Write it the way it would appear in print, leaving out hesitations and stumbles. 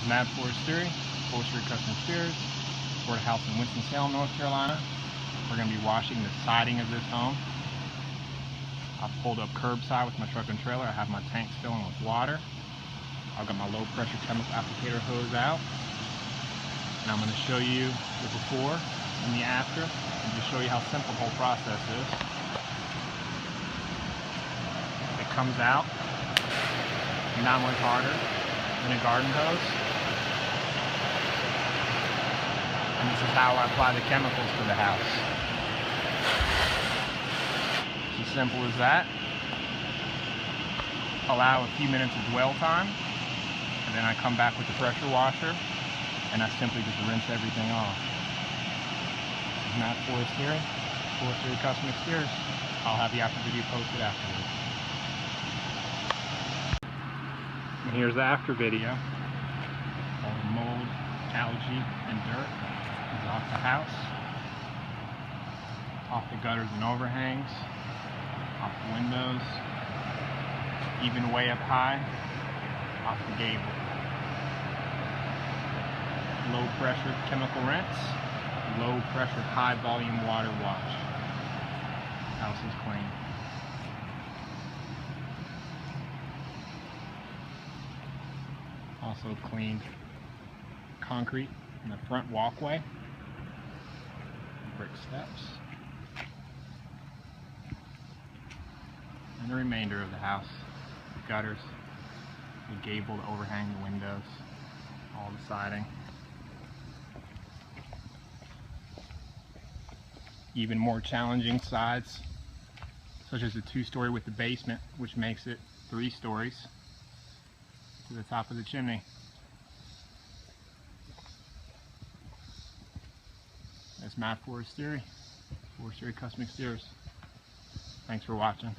Matt Forestieri, Forestieri Custom Exteriors. We're at a house in Winston-Salem, North Carolina. We're going to be washing the siding of this home. I've pulled up curbside with my truck and trailer. I have my tanks filling with water. I've got my low pressure chemical applicator hose out. And I'm going to show you the before and the after, and just show you how simple the whole process is. It comes out not much harder than a garden hose. And this is how I apply the chemicals to the house. It's as simple as that. Allow a few minutes of dwell time, and then I come back with the pressure washer, and I simply just rinse everything off. This is Matt Forestieri, Forestieri Custom Exteriors. I'll have the after video posted afterwards. And here's the after video. All the mold, algae, and dirt is off the house, off the gutters and overhangs, off the windows, even way up high, off the gable. Low pressure chemical rinse, low pressure high volume water wash. House is clean. Also cleaned concrete in the front walkway, brick steps, and the remainder of the house, the gutters, the gable, the overhang, the windows, all the siding. Even more challenging sides, such as the 2-story with the basement, which makes it 3 stories to the top of the chimney. That's Matt Forestieri, Forestieri Custom Exteriors. Thanks for watching.